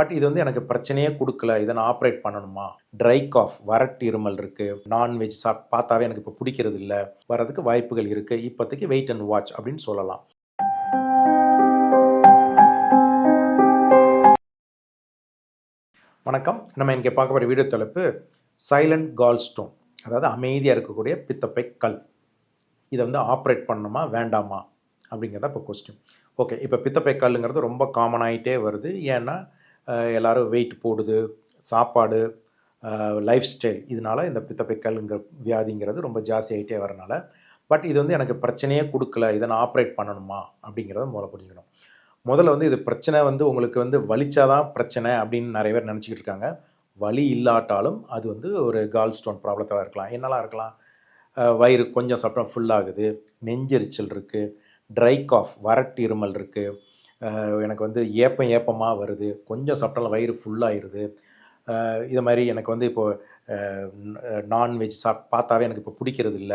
But இது வந்து எனக்கு பிரச்சனையே குடுக்கல. இத நான் ஆப்பரேட் பண்ணணுமா? ட்ரை காஃப், வறட்டு இருமல் இருக்கு. நான்வெஜ் பார்த்தாவே எனக்கு இப்ப புடிக்கிறது இல்ல. வரதுக்கு வாய்ப்புகள் இருக்கு. இப்போதைக்கு வெயிட் அண்ட் வாட்ச் அப்படின்னு சொல்லலாம். வணக்கம். நம்ம இங்க பார்க்க போற வீடியோ தலைப்பு சைலன்ட் கால் ஸ்டோன். அதாவது அமைதியா இருக்கக்கூடிய பித்தப்பை கல். இத வந்து ஆப்பரேட் பண்ணணுமா? வேண்டாமா? அப்படிங்கிறது இப்ப கொஸ்டின். ஓகே. இப்ப பித்தப்பை கல்லுங்கிறது ரொம்ப காமன் ஆயிட்டே வருது. ஏன்னா, எல்லாரும் வெயிட் போடுது, சாப்பாடு, லைஃப் ஸ்டைல் இதனால இந்த பித்தப்பை கல்லுங்கிற வியாதிங்கிறது ரொம்ப ஜாஸ்தி ஆயிட்டே வரனால, பட் இது வந்து எனக்கு பிரச்சனையே குடுக்கல. இத நான் ஆப்பரேட் பண்ணணுமா? அப்படிங்கிறத முதல்ல புரிஞ்சுக்கணும். முதல்ல வந்து இது பிரச்சனை வந்து உங்களுக்கு வந்து வலிச்சா தான் பிரச்சனை அப்படின்னு நெறைய பேர் நெனச்சுக்கிட்டு இருக்காங்க. வலி இல்லாட்டாலும் அது வந்து ஒரு கால் ஸ்டோன் ப்ராப்ளத்தா இருக்கலாம். என்னலாம் இருக்கலாம்? வயிறு கொஞ்சம் சாப்பிட்டா ஃபுல் ஆகுது, நெஞ்செரிச்சல் இருக்கு, ட்ரை காஃப் வறட்டு இருமல் இருக்கு, எனக்கு வந்து ஏப்பமா வருது, கொஞ்சம் சாப்பிட்டாலும் வயிறு ஃபுல் ஆயிருது. இது மாரி எனக்கு வந்து இப்போ அ நான்வெஜ் பார்த்தாவே எனக்கு இப்போ புடிக்கிறது இல்ல.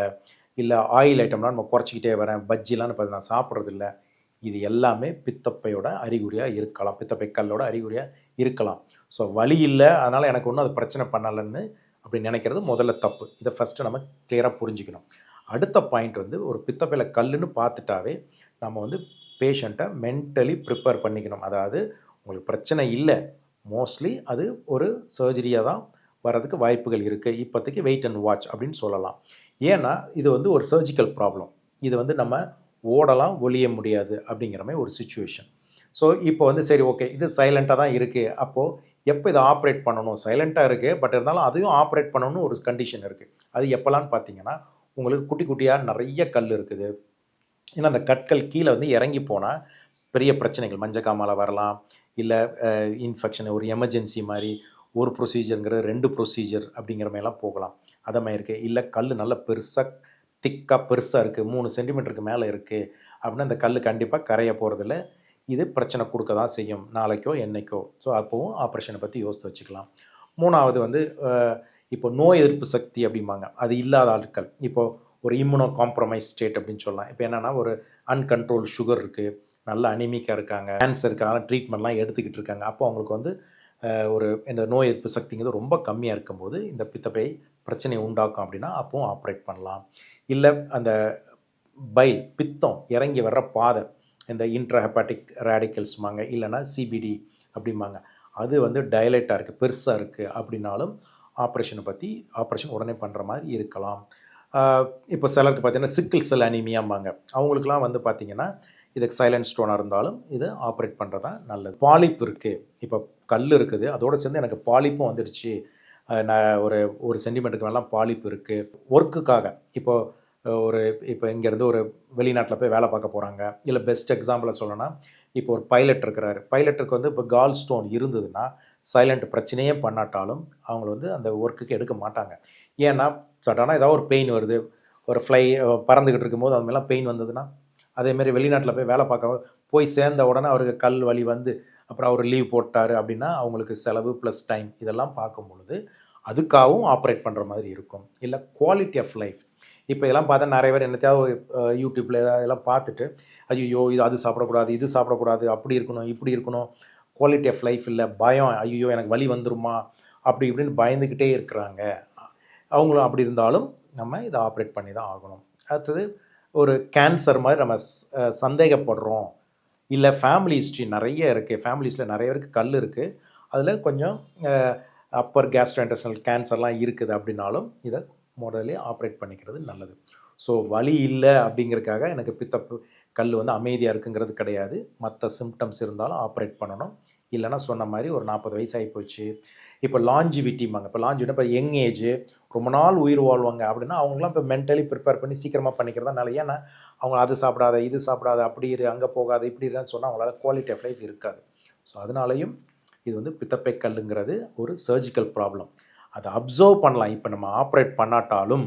இல்ல ஆயில் ஐட்டம்லாம் நம்ம குறைச்சிக்கிட்டே வரேன். பஜ்ஜிலாம் இப்ப நான் சாப்பிடுறதில்ல. இது எல்லாமே பித்தப்பையோட அறிகுறியா இருக்கலாம். பித்தப்பை கல்லோட அறிகுறியா இருக்கலாம். ஸோ வலி இல்ல, அதனால எனக்கு ஒண்ணும் அது பிரச்சனை பண்ணலன்னு அப்படி நினைக்கிறது முதல்ல தப்பு. இத ஃபர்ஸ்ட்டு நம்ம கிளியரா புரிஞ்சுக்கணும். அடுத்த பாயிண்ட் வந்து ஒரு பித்தப்பையில கல்லுன்னு பார்த்துட்டாவே, நம்ம வந்து பேஷண்ட்ட மென்டலி ப்ரிப்பேர் பண்ணிக்கணும். அதாவது உங்களுக்கு பிரச்சனை இல்ல. மோஸ்ட்லி அது ஒரு சர்ஜரியா தான் வரதுக்கு வாய்ப்புகள் இருக்கு. இப்போதைக்கு வெயிட் அண்ட் வாட்ச் அப்படின்னு சொல்லலாம். ஏன்னா, இது வந்து ஒரு சர்ஜிக்கல் ப்ராப்ளம். இது வந்து நம்ம ஓடலாம், ஒளிய முடியாது அப்படிங்கிற மாரி ஒரு சிச்சுவேஷன். ஸோ, இப்போ வந்து சரி ஓகே. இது சைலன்ட்டா தான் இருக்கு. அப்போ எப்போ இத ஆப்பரேட் பண்ணணும்? சைலன்ட்டா இருக்கு. பட் இருந்தாலும் அதையும் ஆப்பரேட் பண்ணணும்னு ஒரு கண்டிஷன் இருக்கு. அது எப்பலான்னு பார்த்தீங்கன்னா, உங்களுக்கு குட்டி குட்டியா நெறைய கல் இருக்குது. ஏன்னா, அந்த கற்கள் கீழ வந்து இறங்கி போனா பெரிய பிரச்சனைகள் மஞ்சக்காமால வரலாம். இல்ல இன்ஃபெக்ஷன் ஒரு எமர்ஜென்சி மாரி ஒரு ப்ரொசீஜர்ங்கிற 2 ப்ரொசீஜர் அப்படிங்கிற மாரிலாம் போகலாம். அத மாரி இருக்கு. இல்ல கல்லு நல்லா பெருசா, திக்கா பெருசா இருக்கு. 3 சென்டிமீட்டருக்கு மேல இருக்கு. அப்படின்னா அந்த கல்லு கண்டிப்பா கரைய போறதில்ல. இது பிரச்சனை குடுக்க தான் செய்யும். நாளைக்கோ, என்னைக்கோ. ஸோ அப்பவும் ஆப்பரேஷன பத்தி யோசித்து வச்சுக்கலாம். 3வது வந்து இப்போ நோய் எதிர்ப்பு சக்தி அப்படிம்பாங்க. அது இல்லாத ஆட்கள். இப்போ ஒரு இம்யூனோ காம்ப்ரமைஸ் ஸ்டேட் அப்படின்னு சொல்லலாம். இப்போ என்னன்னா ஒரு அன்கண்ட்ரோல்டு சுகர் இருக்கு. நல்லா அனீமிக்கா இருக்காங்க. கேன்சருக்கான ட்ரீட்மெண்ட்லாம் எடுத்துக்கிட்டு இருக்காங்க. அப்போ அவங்களுக்கு வந்து ஒரு இந்த நோய் எதிர்ப்பு சக்திங்கிறது ரொம்ப கம்மியா இருக்கும்போது, இந்த பித்தப்பை பிரச்சனைய உண்டாக்கும் அப்படின்னா, அப்பவும் ஆப்பரேட் பண்ணலாம். இல்ல அந்த பித்தம் இறங்கி வர்ற பாதை, இந்த இன்ட்ராஹெப்பாட்டிக் ராடிக்கல்ஸ்ம்பாங்க. இல்லன்னா சிபிடி அப்படிம்பாங்க. அது வந்து டயலேட்டா இருக்கு, பெருசா இருக்கு அப்படின்னாலும், ஆப்பரேஷன் உடனே பண்ற மாரி இருக்கலாம். ஆ இப்போ சிலருக்கு பார்த்தீங்கன்னா, சிக்கிள் செல் அனீமியாம்பாங்க. அவங்களுக்கெல்லாம் வந்து பார்த்தீங்கன்னா, இதுக்கு சைலன்ட் ஸ்டோனா இருந்தாலும், இத ஆப்பரேட் பண்றது தான் நல்லது. பாலிப் இருக்கு. இப்போ கல் இருக்குது. அதோட சேர்ந்து எனக்கு பாலிப்பும் வந்துடுச்சு. நான் ஒரு 1 சென்டிமீட்டருக்கு மேல பாலிப் இருக்கு. ஒர்க்குக்காக இப்போ ஒரு இப்போ இங்கேருந்து ஒரு வெளிநாட்ல போய் வேலை பார்க்க போறாங்க. இல்ல பெஸ்ட் எக்ஸாம்பிளா சொல்லணும்னா, இப்போ ஒரு பைலட் இருக்கிறாரு. பைலட்டுக்கு வந்து இப்போ கால் ஸ்டோன் இருந்ததுன்னா, சைலன்ட் பிரச்சனையே பண்ணாட்டாலும், அவங்கள வந்து அந்த ஒர்க்குக்கு எடுக்க மாட்டாங்க. ஏன்னா, சடனா ஏதாவது ஒரு பெயின் வருது. ஒரு பறந்துகிட்டு இருக்கும்போது அது மாரிலாம் பெயின் வந்ததுன்னா, அதேமாரி வெளிநாட்ல போய் வேலை பார்க்க போய் சேர்ந்த உடனே அவருக்கு கல் வலி வந்து, அப்புறம் அவரு லீவ் போட்டாரு அப்படின்னா, அவங்களுக்கு செலவு ப்ளஸ் டைம் இதெல்லாம் பார்க்கும் பொழுது, அதுக்காகவும் ஆப்பரேட் பண்ற மாதிரி இருக்கும். இல்ல குவாலிட்டி ஆஃப் லைஃப். இப்ப இதெல்லாம் பார்த்தா நெறைய பேர் என்னத்தையாவது YouTubeல இதெல்லாம் பார்த்துட்டு, ஐய்யயோ! அது சாப்பிடக்கூடாது, இது சாப்பிடக்கூடாது, அப்படி இருக்கணும், இப்படி இருக்கணும். குவாலிட்டி ஆஃப் லைஃப் இல்ல. பயம், ஐய்யயோ! எனக்கு வலி வந்துருமா? அப்படி இப்படின்னு பயந்துகிட்டே இருக்கிறாங்க. அவங்களும் அப்படி இருந்தாலும், நம்ம இத ஆப்பரேட் பண்ணி தான் ஆகணும். அடுத்தது ஒரு கேன்சர் மாரி நம்ம சந்தேகப்படுறோம். இல்ல ஃபேமிலி ஹிஸ்டரி நெறைய இருக்கு. ஃபேமிலீஸ்ல நெறைய பேருக்கு கல் இருக்கு. அதில கொஞ்சம் அ அப்பர் கேஸ்ட்ரோஇன்டெஸ்டினல் கேன்சர்லாம் இருக்குது அப்படின்னாலும், இத முதல்லயே ஆப்பரேட் பண்ணிக்கிறது நல்லது. ஸோ வலி இல்ல அப்படிங்கிறதுக்காக எனக்கு கல் வந்து அமைதியா இருக்குங்கிறது கிடையாது. மத்த சிம்ப்டம்ஸ் இருந்தாலும் ஆப்பரேட் பண்ணணும். இல்லன்னா சொன்ன மாரி ஒரு 40 வயசு ஆயிப்போச்சு. இப்ப லாஞ்சிவிட்டிம்பாங்க. இப்ப லாஞ்சிவிட்டி இப்ப யங் ஏஜ் ரொம்ப நாள் உயிர் வாழ்வாங்க அப்படின்னா, அவங்கலாம் இப்ப மென்டலி ப்ரிப்பேர் பண்ணி சீக்கிரமா பண்ணிக்கிறது தான் நல்லது. ஏன்னா, அவங்க அது சாப்பிடாத, இது சாப்பிடாத, அப்படி இரு, அங்க போகாத, இப்படி இருன்னு சொன்னா அவங்களால குவாலிட்டி ஆஃப் லைஃப் இருக்காது. ஸோ அதனாலயும் இது வந்து பித்தப்பை கல்லுங்கிறது ஒரு சர்ஜிக்கல் ப்ராப்ளம். அத அப்சர்வ் பண்ணலாம். இப்ப நம்ம ஆப்பரேட் பண்ணாட்டாலும்,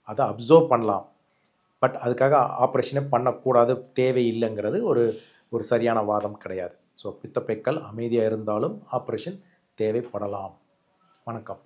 அத அப்சர்வ் பண்ணலாம். பட் அதுக்காக ஆப்பரேஷனே பண்ணக்கூடாது, தேவையில்லைங்கிறது ஒரு ஒரு சரியான வாதம் கிடையாது. ஸோ பித்தப்பை கல் அமைதியா இருந்தாலும் ஆப்பரேஷன் தேவைப்படலாம். வணக்கம்.